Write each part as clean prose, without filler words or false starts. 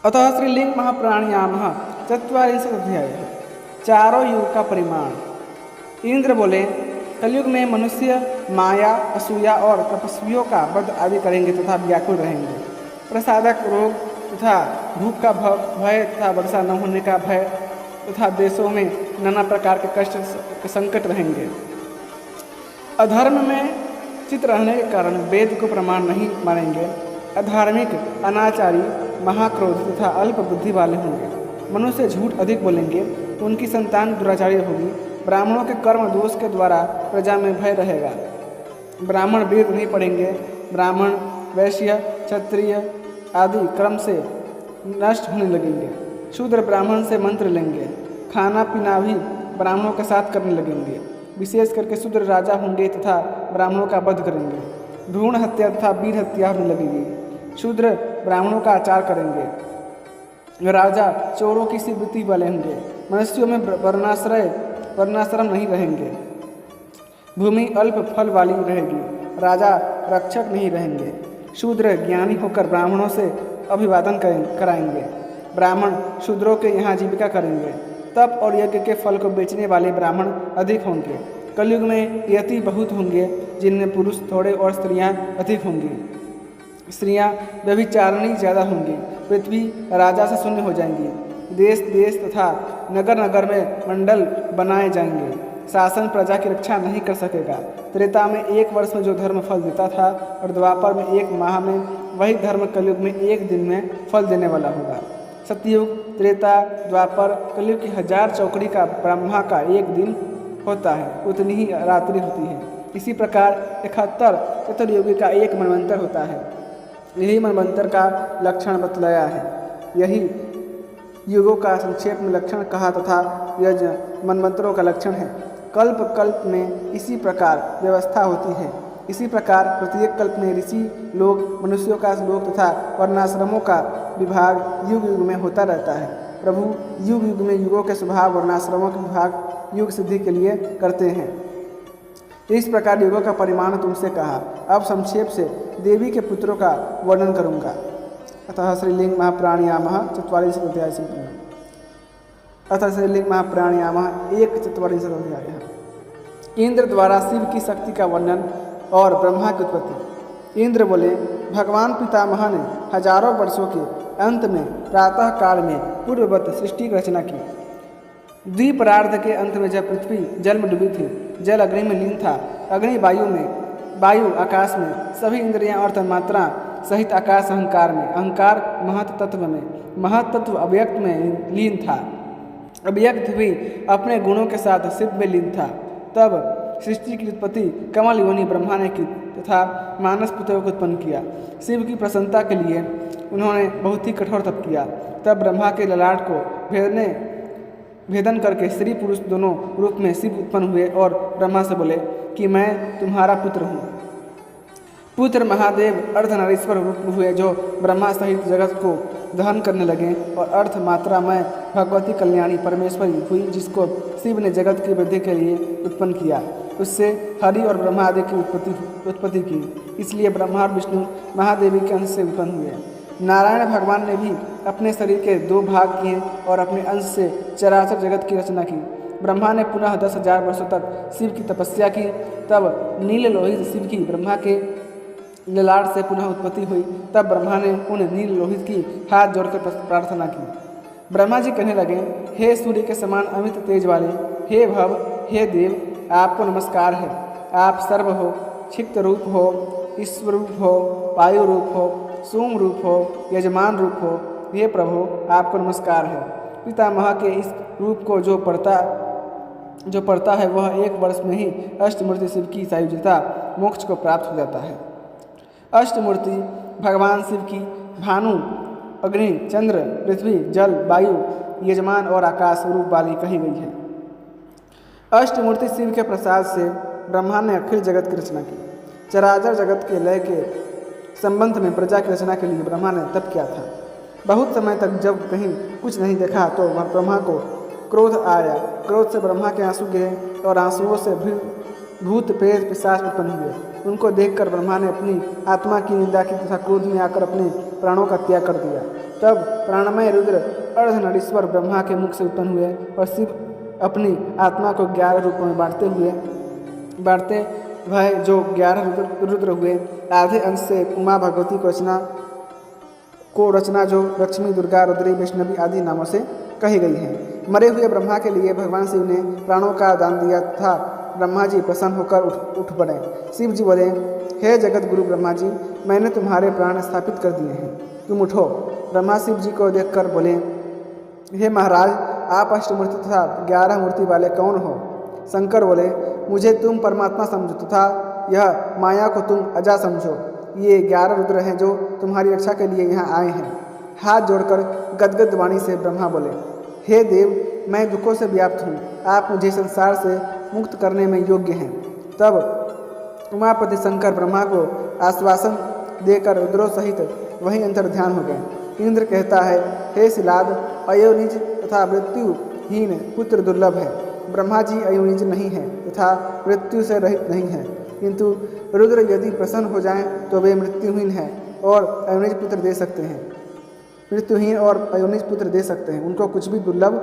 अतः श्रीलिंग महाप्राणायाम 44 अध्याय। चारों युग का परिमाण। इंद्र बोले, कलयुग में मनुष्य माया, असूया और तपस्वियों का वध आदि करेंगे तथा व्याकुल रहेंगे। प्रसादक रोग तथा भूख का भय तथा वर्षा न होने का भय तथा देशों में नाना प्रकार के कष्ट संकट रहेंगे। अधर्म में चित रहने के कारण वेद को प्रमाण नहीं मानेंगे। अधार्मिक, अनाचारी, महाक्रोध तथा अल्प बुद्धि वाले होंगे। मनुष्य झूठ अधिक बोलेंगे, उनकी संतान दुराचारी होगी। ब्राह्मणों के कर्म दोष के द्वारा प्रजा में भय रहेगा। ब्राह्मण वेद नहीं पढ़ेंगे। ब्राह्मण, वैश्य, क्षत्रिय आदि क्रम से नष्ट होने लगेंगे। शूद्र ब्राह्मण से मंत्र लेंगे। खाना पीना भी ब्राह्मणों के साथ करने लगेंगे। विशेष करके शूद्र राजा होंगे तथा ब्राह्मणों का वध करेंगे। भ्रूण हत्या तथा वीर हत्या होने लगेगी। शूद्र ब्राह्मणों का आचार करेंगे। राजा चोरों की सी वृत्ति वाले होंगे। मनुष्यों में वर्णाश्रम नहीं रहेंगे। भूमि अल्प फल वाली रहेगी। राजा रक्षक नहीं रहेंगे। शूद्र ज्ञानी होकर ब्राह्मणों से अभिवादन कराएंगे। ब्राह्मण शूद्रों के यहाँ जीविका करेंगे। तप और यज्ञ के फल को बेचने वाले ब्राह्मण अधिक होंगे। कलयुग में यति बहुत होंगे, जिनमें पुरुष थोड़े और स्त्रियां अधिक होंगी। स्त्रियां व्यभिचारिणी ज़्यादा होंगी। पृथ्वी राजा से शून्य हो जाएंगी। देश देश तथा नगर नगर में मंडल बनाए जाएंगे। शासन प्रजा की रक्षा नहीं कर सकेगा। त्रेता में 1 वर्ष में जो धर्म फल देता था और द्वापर में 1 माह में, वही धर्म कलयुग में 1 दिन में फल देने वाला होगा। सतयुग, त्रेता, द्वापर, कलयुग की 1000 चौकड़ी का ब्रह्मा का 1 दिन होता है, उतनी ही रात्रि होती है। इसी प्रकार 71 चतुर्युगी का 1 मनवंतर होता है। यही मनवंतर का लक्षण बतलाया है। यही युगों का संक्षेप में लक्षण कहा तथा यह मनवंतरों का लक्षण है। कल्प कल्प में इसी प्रकार व्यवस्था होती है। इसी प्रकार प्रत्येक कल्प में ऋषि लोग, मनुष्यों का लोक तथा वर्णाश्रमों का विभाग युग युग में होता रहता है। प्रभु युग युग में युगों के स्वभाव वर्णाश्रमों के विभाग युग सिद्धि के लिए करते हैं। इस प्रकार युगों का परिमाण तुमसे कहा। अब संक्षेप से देवी के पुत्रों का वर्णन करूँगा। अतः श्रीलिंग महाप्राणायाम 44 अध्याय संपूर्ण। अतः श्रीलिंग महाप्राणायाम 1:44 अध्याय। इंद्र द्वारा शिव की शक्ति का वर्णन और ब्रह्मा की उत्पत्ति। इंद्र बोले, भगवान पितामह ने हजारों वर्षों के अंत में प्रातः काल में पूर्ववत सृष्टि की रचना की। द्विपरार्ध के अंत में जब पृथ्वी जल में डूबी थी, जल अग्नि में लीन था, अग्नि वायु में, वायु आकाश में, सभी इंद्रियां और तन्मात्रा सहित आकाश अहंकार में, अहंकार महत तत्व में, महत तत्व अव्यक्त में लीन था, अव्यक्त भी अपने गुणों के साथ शिव में लीन था। तब सृष्टि की उत्पत्ति कमल योनि ब्रह्मा ने की तथा मानस पुत्रों को उत्पन्न किया। शिव की प्रसन्नता के लिए उन्होंने बहुत ही कठोर तप किया। तब ब्रह्मा के ललाट को भेदन करके स्त्री पुरुष दोनों रूप में शिव उत्पन्न हुए और ब्रह्मा से बोले कि मैं तुम्हारा पुत्र हूँ। पुत्र महादेव अर्धनारीश्वर रूप हुए, जो ब्रह्मा सहित जगत को दहन करने लगे, और अर्थ मात्रा में भगवती कल्याणी परमेश्वरी हुई, जिसको शिव ने जगत की वृद्धि के लिए उत्पन्न किया। उससे हरि और ब्रह्मा आदि की उत्पत्ति की। इसलिए ब्रह्मा और विष्णु महादेवी के अंश से उत्पन्न हुए। नारायण भगवान ने भी अपने शरीर के 2 भाग किए और अपने अंश से चराचर जगत की रचना की। ब्रह्मा ने पुनः 10,000 वर्षों तक शिव की तपस्या की। तब नील लोहित शिव की ब्रह्मा के ललाट से पुनः उत्पत्ति हुई। तब ब्रह्मा ने उन नील लोहित की हाथ जोड़कर प्रार्थना की। ब्रह्मा जी कहने लगे, हे सूर्य के समान अमित तेज वाले, हे भव, हे देव, आपको नमस्कार है। आप सर्व हो, क्षिप्त रूप हो, ईश्वर रूप हो, वायु रूप हो, सोम रूप हो, यजमान रूप हो। हे प्रभु, आपको नमस्कार है। पितामह के इस रूप को जो पढ़ता है वह 1 वर्ष में ही अष्टमूर्ति शिव की सायुज्यता मोक्ष को प्राप्त हो जाता है। अष्टमूर्ति भगवान शिव की भानु, अग्नि, चंद्र, पृथ्वी, जल, वायु, यजमान और आकाश रूप वाली कही गई है। अष्टमूर्ति शिव के प्रसाद से ब्रह्मा ने अखिल जगत की रचना की। चराचर जगत के लय के संबंध में प्रजा की रचना के लिए ब्रह्मा ने तप किया था। बहुत समय तक जब कहीं कुछ नहीं देखा तो ब्रह्मा को क्रोध आया। क्रोध से ब्रह्मा के आंसू गिरे और आंसुओं से भूत प्रेत पिशाच उत्पन्न हुए। उनको देखकर ब्रह्मा ने अपनी आत्मा की निंदा की तथा क्रोध में आकर अपने प्राणों का त्याग कर दिया। तब प्राणमय रुद्र अर्धनरीश्वर ब्रह्मा के मुख से उत्पन्न हुए और शिव अपनी आत्मा को 11 रूपों में बांटते वह जो 11 रुद्र हुए, आधे अंश से उमा भगवती को रचना जो लक्ष्मी, दुर्गा, रुद्री, वैष्णवी आदि नामों से कही गई है। मरे हुए ब्रह्मा के लिए भगवान शिव ने प्राणों का दान दिया था। ब्रह्मा जी प्रसन्न होकर उठ पड़े। शिव जी बोले, हे जगत गुरु ब्रह्मा जी, मैंने तुम्हारे प्राण स्थापित कर दिए हैं, तुम उठो। ब्रह्मा शिव जी को देखकर बोले, हे महाराज, आप अष्टमूर्ति तथा 11 मूर्ति वाले कौन हो? शंकर बोले, मुझे तुम परमात्मा समझो तथा यह माया को तुम अजा समझो। ये 11 रुद्र हैं जो तुम्हारी रक्षा के लिए यहाँ आए हैं। हाथ जोड़कर गदगद वाणी से ब्रह्मा बोले, हे देव, मैं दुखों से व्याप्त हूँ, आप मुझे संसार से मुक्त करने में योग्य हैं। तब उमापति शंकर ब्रह्मा को आश्वासन देकर रुद्रों सहित वहीं अंतर्ध्यान हो गए। इंद्र कहता है, हे शिलाद, अयोनिज तथा मृत्युहीन पुत्र दुर्लभ है। ब्रह्मा जी अयोनिज नहीं है तथा मृत्यु से रहित नहीं है, किंतु रुद्र यदि प्रसन्न हो जाएं तो वे मृत्युहीन हैं और अयोनिज पुत्र दे सकते हैं। मृत्युहीन और अयोनिज पुत्र दे सकते हैं, उनको कुछ भी दुर्लभ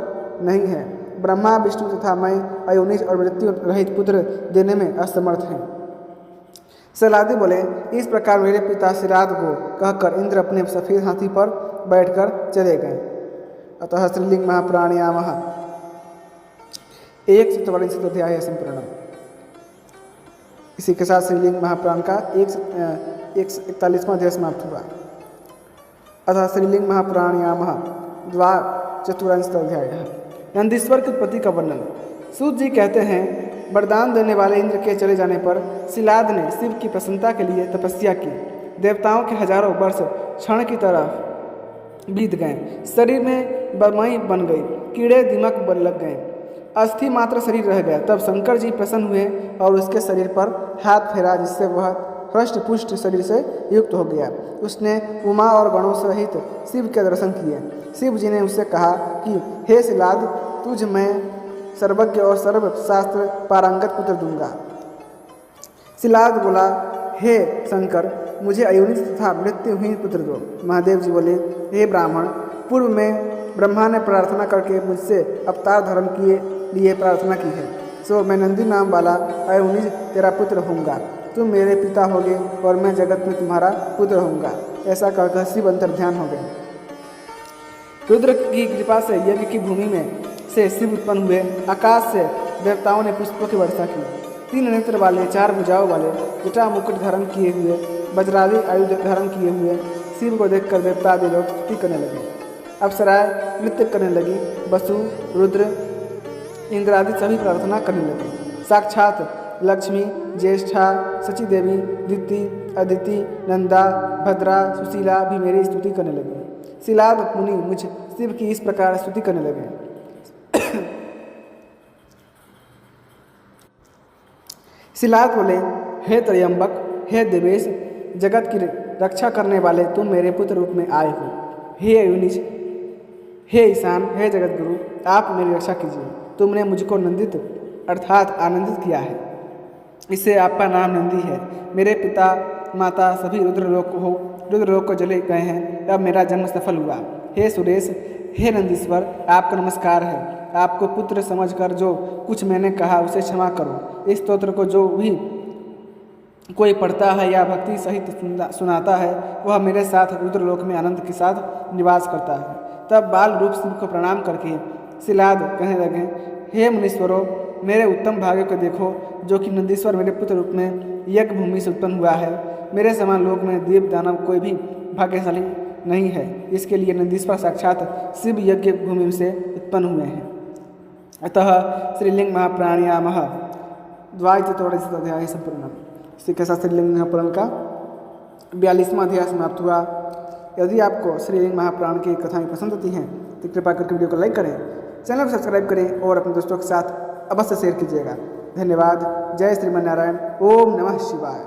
नहीं है। ब्रह्मा, विष्णु तथा मैं अयोनिज और मृत्यु रहित पुत्र देने में असमर्थ हैं। सलादी बोले, इस प्रकार मेरे पिता शिलाद को कहकर इंद्र अपने सफ़ेद हाथी पर बैठकर चले गए। अतः श्रीलिंग महाप्राणायामः 144 अध्याय है संपूर्ण। इसी के साथ श्रीलिंग महाप्राण का 141वां अध्याय समाप्त हुआ। अतः श्रीलिंग महाप्राणायामः 244 अध्याय। नंदीश्वर की उत्पत्ति का वर्णन। सूत जी कहते हैं, वरदान देने वाले इंद्र के चले जाने पर शिलाद ने शिव की प्रसन्नता के लिए तपस्या की। देवताओं के हजारों वर्ष क्षण की तरह बीत गए। शरीर में बमई बन गई, कीड़े दिमक लग गए, अस्थि मात्र शरीर रह गया। तब शंकर जी प्रसन्न हुए और उसके शरीर पर हाथ फेरा, जिससे वह हृष्ट पुष्ट शरीर से युक्त हो गया। उसने उमा और गणों सहित शिव के दर्शन किए। शिव जी ने उससे कहा कि हे शिलाद, तुझ मैं सर्वज्ञ और सर्वशास्त्र पारंगत पुत्र दूंगा। शिलाद बोला, हे शंकर, मुझे अयोनिज तथा मृत्युहीन पुत्र दो। महादेव जी बोले, हे ब्राह्मण, पूर्व में ब्रह्मा ने प्रार्थना करके मुझसे अवतार धर्म किए लिए प्रार्थना की है, सो मैं नंदी नाम वाला अयोनिज तेरा पुत्र होऊंगा। तुम मेरे पिता होगे और मैं जगत में तुम्हारा पुत्र होऊंगा। ऐसा कहकर शिव अंतर्ध्यान हो गए। रुद्र की कृपा से यज्ञ की भूमि में से शिव उत्पन्न हुए। आकाश से देवताओं ने पुष्पों की वर्षा की। 3 नेत्र वाले, 4 भुजाओं वाले, जटा मुकुट धारण किए हुए, वज्रादि आयुध धारण किए हुए शिव को देखकर देवता आदि लोग स्तुति करने लगे। अप्सराएं नृत्य करने लगी। वसु, रुद्र, इंद्र आदि सभी प्रार्थना करने लगे। साक्षात लक्ष्मी, ज्येष्ठा, सची देवी, दिति, अदिति, नंदा, भद्रा, सुशीला भी मेरी स्तुति करने लगी। शिलाद मुनि मुझ शिव की इस प्रकार स्तुति करने लगे। शिलाद बोले, हे त्रयंबक, हे देवेश, जगत की रक्षा करने वाले, तुम मेरे पुत्र रूप में आए हो। हे अयोनिज, हे ईशान, हे जगत गुरु, आप मेरी रक्षा कीजिए। तुमने मुझको नंदित अर्थात आनंदित किया है, इससे आपका नाम नंदी है। मेरे पिता माता सभी रुद्रलोक को चले गए हैं, अब मेरा जन्म सफल हुआ। हे सुरेश, हे नंदीश्वर, आपको नमस्कार है। आपको पुत्र समझकर जो कुछ मैंने कहा उसे क्षमा करो। इस स्तोत्र को जो भी कोई पढ़ता है या भक्ति सहित सुनाता है, वह मेरे साथ रुद्रलोक में आनंद के साथ निवास करता है। तब बाल रूप शिव को प्रणाम करके शिलाद कहने लगे, हे मुनीश्वरों, मेरे उत्तम भाग्य को देखो, जो कि नंदीश्वर मेरे पुत्र रूप में यज्ञ भूमि से उत्पन्न हुआ है। मेरे समान लोक में देव दानव कोई भी भाग्यशाली नहीं है। इसके लिए नंदीश्वर साक्षात शिव यज्ञ भूमि से उत्पन्न हुए हैं। अतः श्रीलिंग महाप्राणायामः 244 अध्याय संपूर्ण। इसी के साथ श्रीलिंग महाप्राण का 42वां अध्याय समाप्त हुआ। यदि आपको श्रीलिंग महाप्राण की कथाएं पसंद आती हैं तो कृपया करके वीडियो को लाइक करें, चैनल को सब्सक्राइब करें और अपने दोस्तों के साथ अवश्य शेयर कीजिएगा। धन्यवाद। जय श्रीमन नारायण। ओम नमः शिवाय।